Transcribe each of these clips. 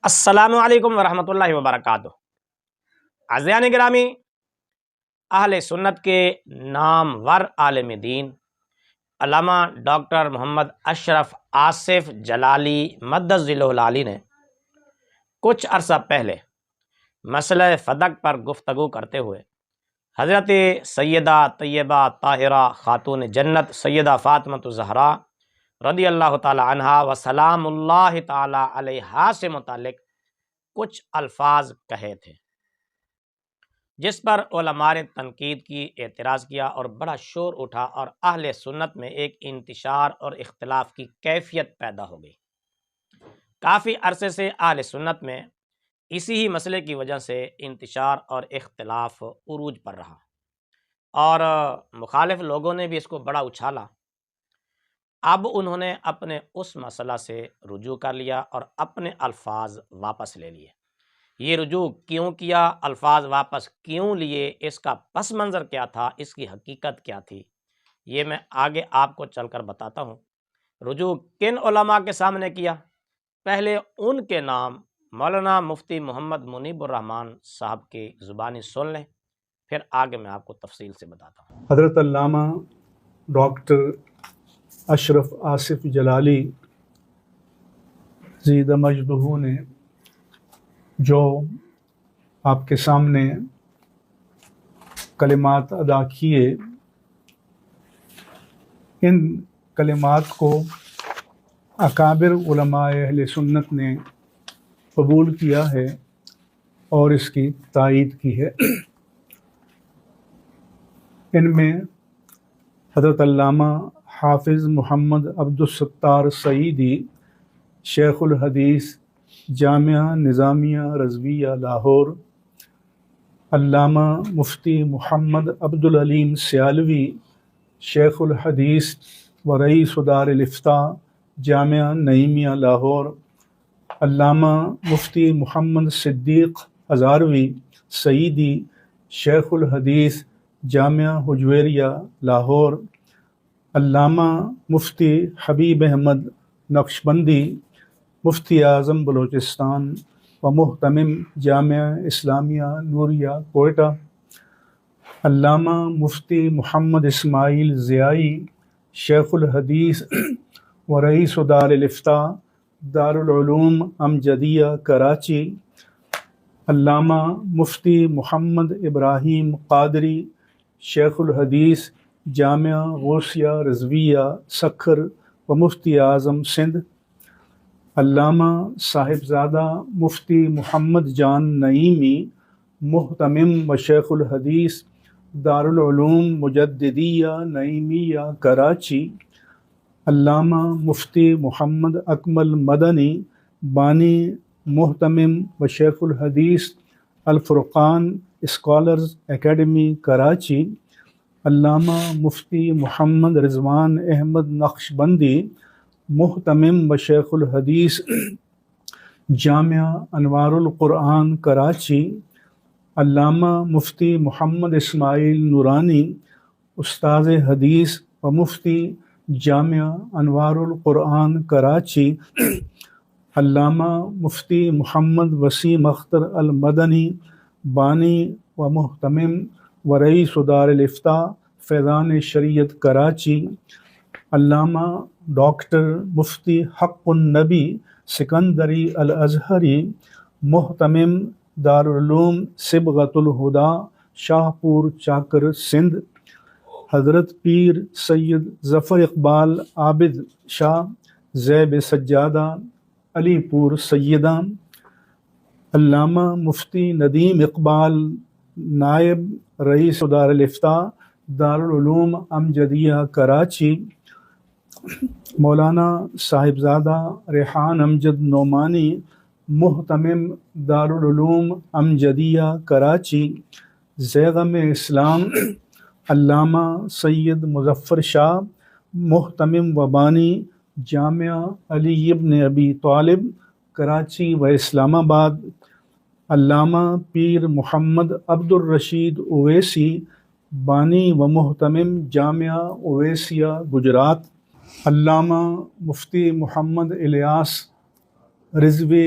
السلام علیکم ورحمۃ اللہ وبرکاتہ۔ عزیزان گرامی، اہل سنت کے نامور عالم دین علامہ ڈاکٹر محمد اشرف آصف جلالی مدد ذیلہ العالی نے کچھ عرصہ پہلے مسئلہ فدق پر گفتگو کرتے ہوئے حضرت سیدہ طیبہ طاہرہ خاتون جنت سیدہ فاطمۃ الزہراء رضی اللہ تعالی عنہا و سلام اللہ تعالی علیہا سے متعلق کچھ الفاظ کہے تھے، جس پر علماء نے تنقید کی، اعتراض کیا اور بڑا شور اٹھا اور اہل سنت میں ایک انتشار اور اختلاف کی کیفیت پیدا ہو گئی۔ کافی عرصے سے اہل سنت میں اسی ہی مسئلے کی وجہ سے انتشار اور اختلاف عروج پر رہا اور مخالف لوگوں نے بھی اس کو بڑا اچھالا۔ اب انہوں نے اپنے اس مسئلہ سے رجوع کر لیا اور اپنے الفاظ واپس لے لیے۔ یہ رجوع کیوں کیا، الفاظ واپس کیوں لیے، اس کا پس منظر کیا تھا، اس کی حقیقت کیا تھی، یہ میں آگے آپ کو چل کر بتاتا ہوں۔ رجوع کن علماء کے سامنے کیا؟ پہلے ان کے نام مولانا مفتی محمد منیب الرحمن صاحب کی زبانی سن لیں، پھر آگے میں آپ کو تفصیل سے بتاتا ہوں۔ حضرت علامہ ڈاکٹر اشرف آصف جلالی زید مجدہ نے جو آپ کے سامنے کلمات ادا کیے، ان کلمات کو اکابر علماء اہل سنت نے قبول کیا ہے اور اس کی تائید کی ہے۔ ان میں حضرت علامہ حافظ محمد عبدالستار سعیدی شیخ الحدیث جامعہ نظامیہ رضویہ لاہور، علامہ مفتی محمد عبدالعلیم سیالوی شیخ الحدیث و رئیس دار الافتاء جامعہ نعیمیہ لاہور، علامہ مفتی محمد صدیق ہزاروی سعیدی شیخ الحدیث جامعہ حجویریہ لاہور، علامہ مفتی حبیب احمد نقشبندی مفتی اعظم بلوچستان و محتمم جامعہ اسلامیہ نوریہ کوئٹہ، علامہ مفتی محمد اسماعیل ضیائی شیخ الحدیث و رئیس دار الافتاء دارالعلوم امجدیہ کراچی، علامہ مفتی محمد ابراہیم قادری شیخ الحدیث جامعہ غوثیہ رضویہ سکھر و مفتی اعظم سندھ، علامہ صاحبزادہ مفتی محمد جان نعیمی محتمم و شیخ الحدیث دارالعلوم مجددیہ نعیمیہ کراچی، علامہ مفتی محمد اکمل مدنی بانی محتمم و شیخ الحدیث الفرقان اسکالرز اکیڈمی کراچی، علامہ مفتی محمد رضوان احمد نقشبندی محتمم و شیخ الحدیث جامعہ انوار القرآن کراچی، علامہ مفتی محمد اسماعیل نورانی استاذ حدیث و مفتی جامعہ انوار القرآن کراچی، علامہ مفتی محمد وسیم اختر المدنی بانی و محتمم و رئیس دار الافتاء فیضان شریعت کراچی، علامہ ڈاکٹر مفتی حق النبی سکندری الازہری محتمم دارالعلوم صبغۃ الہدیٰ شاہپور چاکر سندھ، حضرت پیر سید ظفر اقبال عابد شاہ زیب سجادہ علی پور سیدہ، علامہ مفتی ندیم اقبال نائب رئیس دار الافتاء دارالعلوم امجدیہ کراچی، مولانا صاحبزادہ ریحان امجد نعمانی محتمم دارالعلوم امجدیہ کراچی، زیغم اسلام علامہ سید مظفر شاہ محتمم و بانی جامعہ علی ابن ابی طالب کراچی و اسلام آباد، علامہ پیر محمد عبد الرشید اویسی بانی و محتمم جامعہ اویسیہ گجرات، علامہ مفتی محمد الیاس رضوی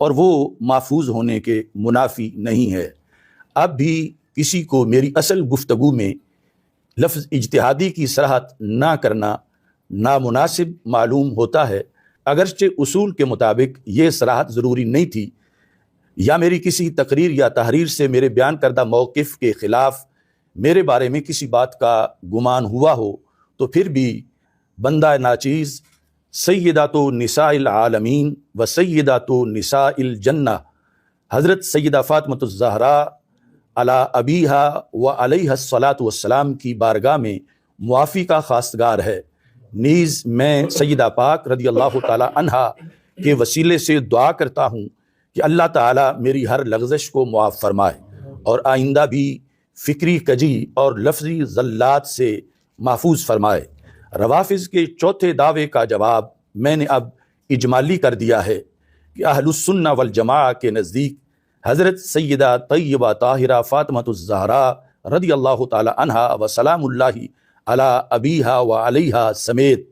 اور وہ محفوظ ہونے کے منافی نہیں ہے۔ اب بھی کسی کو میری اصل گفتگو میں لفظ اجتہادی کی صراحت نہ کرنا نامناسب معلوم ہوتا ہے، اگرچہ اصول کے مطابق یہ صراحت ضروری نہیں تھی، یا میری کسی تقریر یا تحریر سے میرے بیان کردہ موقف کے خلاف میرے بارے میں کسی بات کا گمان ہوا ہو تو پھر بھی بندہ ناچیز سیدات نساء العالمین و سیدات نساء الجنہ حضرت سیدہ فاطمۃ الزہراء علی ابیہا و علیہ الصلاۃ والسلام کی بارگاہ میں معافی کا خواستگار ہے۔ نیز میں سیدہ پاک رضی اللہ تعالی عنہا کے وسیلے سے دعا کرتا ہوں کہ اللہ تعالیٰ میری ہر لغزش کو معاف فرمائے اور آئندہ بھی فکری کجی اور لفظی زلات سے محفوظ فرمائے۔ روافظ کے چوتھے دعوے کا جواب میں نے اب اجمالی کر دیا ہے کہ اہل السنہ والجماعہ کے نزدیک حضرت سیدہ طیبہ طاہرہ فاطمۃ الزہراء رضی اللہ تعالی عنہا و سلام اللہ علی ابیہا و علیہا سمیت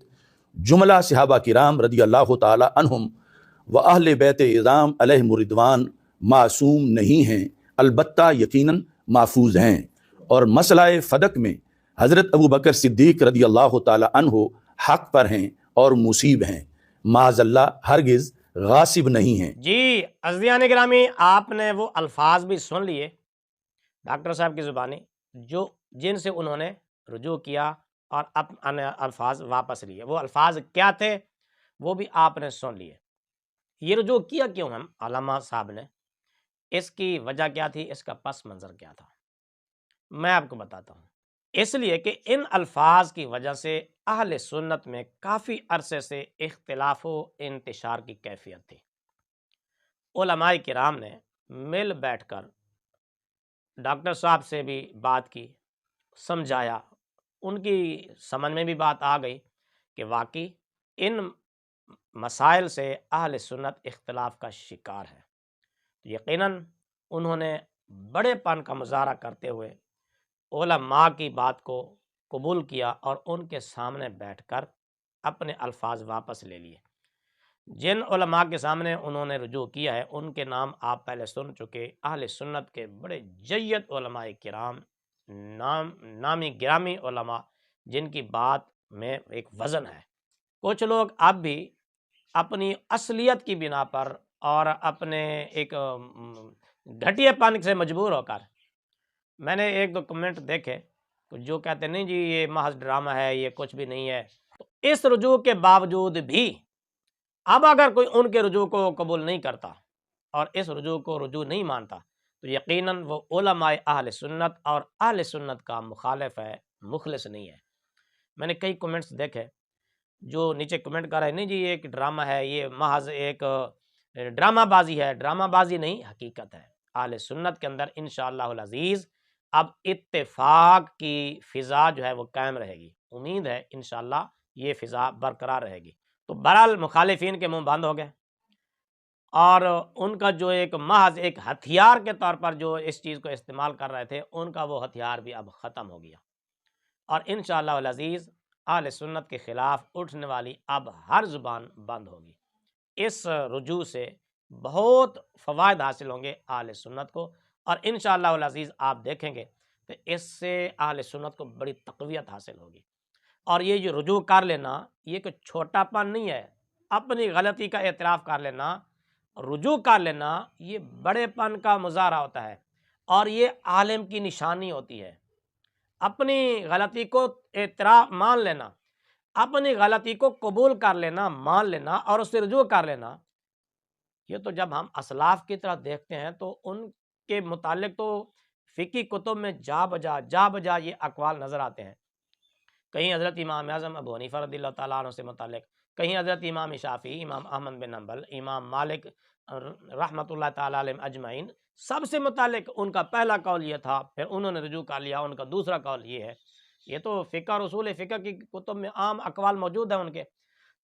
جملہ صحابہ کرام رضی اللہ تعالی عنہم و اہل بیت اعظام علیہم الرضوان معصوم نہیں ہیں، البتہ یقیناً محفوظ ہیں، اور مسئلہ فدق میں حضرت ابو بکر صدیق رضی اللہ تعالی عنہ حق پر ہیں اور مصیب ہیں، معاذ اللہ ہرگز غاصب نہیں ہیں۔ جی عزیزان گرامی، آپ نے وہ الفاظ بھی سن لیے ڈاکٹر صاحب کی زبانی جن سے انہوں نے رجوع کیا اور اپنے الفاظ واپس لیے۔ وہ الفاظ کیا تھے وہ بھی آپ نے سن لیے۔ یہ رجوع کیا کیوں ہم علامہ صاحب نے، اس کی وجہ کیا تھی، اس کا پس منظر کیا تھا، میں آپ کو بتاتا ہوں۔ اس لیے کہ ان الفاظ کی وجہ سے اہل سنت میں کافی عرصے سے اختلاف و انتشار کی کیفیت تھی۔ علماء کرام نے مل بیٹھ کر ڈاکٹر صاحب سے بھی بات کی، سمجھایا، ان کی سمجھ میں بھی بات آ گئی کہ واقعی ان مسائل سے اہل سنت اختلاف کا شکار ہے۔ یقیناً انہوں نے بڑے پن کا مظاہرہ کرتے ہوئے علماء کی بات کو قبول کیا اور ان کے سامنے بیٹھ کر اپنے الفاظ واپس لے لیے۔ جن علماء کے سامنے انہوں نے رجوع کیا ہے ان کے نام آپ پہلے سن چکے، اہل سنت کے بڑے جید علماء کرام، نامی گرامی علماء جن کی بات میں ایک وزن ہے۔ کچھ لوگ اب بھی اپنی اصلیت کی بنا پر اور اپنے ایک گھٹیا پن سے مجبور ہو کر، میں نے ایک دو کمنٹ دیکھے جو کہتے نہیں جی یہ محض ڈرامہ ہے، یہ کچھ بھی نہیں ہے، تو اس رجوع کے باوجود بھی اب اگر کوئی ان کے رجوع کو قبول نہیں کرتا اور اس رجوع کو رجوع نہیں مانتا تو یقیناً وہ علماء اہل سنت اور اہل سنت کا مخالف ہے، مخلص نہیں ہے۔ میں نے کئی کمنٹس دیکھے جو نیچے کمنٹ کر رہے ہیں نہیں جی یہ ایک ڈرامہ ہے، یہ محض ایک ڈرامہ بازی ہے۔ ڈرامہ بازی نہیں، حقیقت ہے۔ اہل سنت کے اندر انشاءاللہ العزیز اب اتفاق کی فضا جو ہے وہ قائم رہے گی، امید ہے انشاءاللہ یہ فضا برقرار رہے گی۔ تو بہرحال مخالفین کے منہ بند ہو گئے اور ان کا جو ایک محض ایک ہتھیار کے طور پر جو اس چیز کو استعمال کر رہے تھے ان کا وہ ہتھیار بھی اب ختم ہو گیا، اور انشاءاللہ العزیز اہل سنت کے خلاف اٹھنے والی اب ہر زبان بند ہوگی۔ اس رجوع سے بہت فوائد حاصل ہوں گے اہل سنت کو، اور انشاءاللہ العزیز آپ دیکھیں گے کہ اس سے اہل سنت کو بڑی تقویت حاصل ہوگی۔ اور یہ جو رجوع کر لینا یہ کوئی چھوٹا پن نہیں ہے، اپنی غلطی کا اعتراف کر لینا، رجوع کر لینا یہ بڑے پن کا مظاہرہ ہوتا ہے اور یہ عالم کی نشانی ہوتی ہے۔ اپنی غلطی کو اعتراف مان لینا، اپنی غلطی کو قبول کر لینا، مان لینا اور اس سے رجوع کر لینا، یہ تو جب ہم اسلاف کی طرح دیکھتے ہیں تو ان کے متعلق تو فقہی کتب میں جا بجا یہ اقوال نظر آتے ہیں۔ کہیں حضرت امام اعظم ابو حنیفہ رضی اللہ تعالیٰ عنہ سے متعلق، کہیں حضرت امام شافعی، امام احمد بن حنبل، امام مالک رحمۃ اللہ تعالیٰ علیہ اجمعین، سب سے متعلق ان کا پہلا قول یہ تھا، پھر انہوں نے رجوع کر لیا، ان کا دوسرا قول یہ ہے۔ یہ تو فقہ اور اصول فقہ کی کتب میں عام اقوال موجود ہیں ان کے۔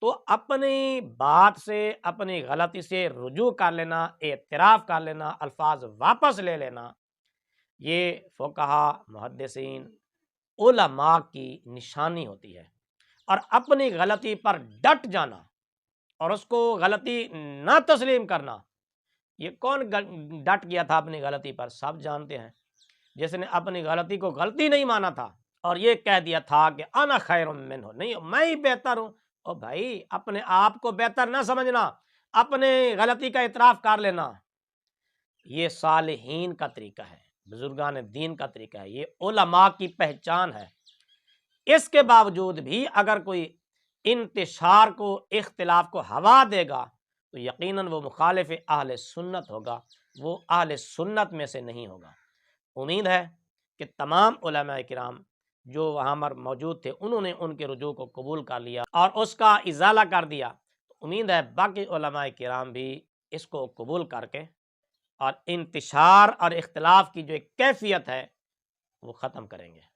تو اپنی بات سے، اپنی غلطی سے رجوع کر لینا، اعتراف کر لینا، الفاظ واپس لے لینا، یہ فقہا، محدثین، علماء کی نشانی ہوتی ہے۔ اور اپنی غلطی پر ڈٹ جانا اور اس کو غلطی نہ تسلیم کرنا، یہ کون ڈٹ گیا تھا اپنی غلطی پر؟ سب جانتے ہیں، جس نے اپنی غلطی کو غلطی نہیں مانا تھا اور یہ کہہ دیا تھا کہ انا خیر منہ، نہیں میں ہی بہتر ہوں۔ او بھائی، اپنے آپ کو بہتر نہ سمجھنا، اپنے غلطی کا اعتراف کر لینا، یہ صالحین کا طریقہ ہے، بزرگان دین کا طریقہ ہے، یہ علماء کی پہچان ہے۔ اس کے باوجود بھی اگر کوئی انتشار کو، اختلاف کو ہوا دے گا تو یقیناً وہ مخالف اہل سنت ہوگا، وہ اہل سنت میں سے نہیں ہوگا۔ امید ہے کہ تمام علماء کرام جو وہاں پر موجود تھے انہوں نے ان کے رجوع کو قبول کر لیا اور اس کا ازالہ کر دیا۔ امید ہے باقی علماء کرام بھی اس کو قبول کر کے اور انتشار اور اختلاف کی جو ایک کیفیت ہے وہ ختم کریں گے۔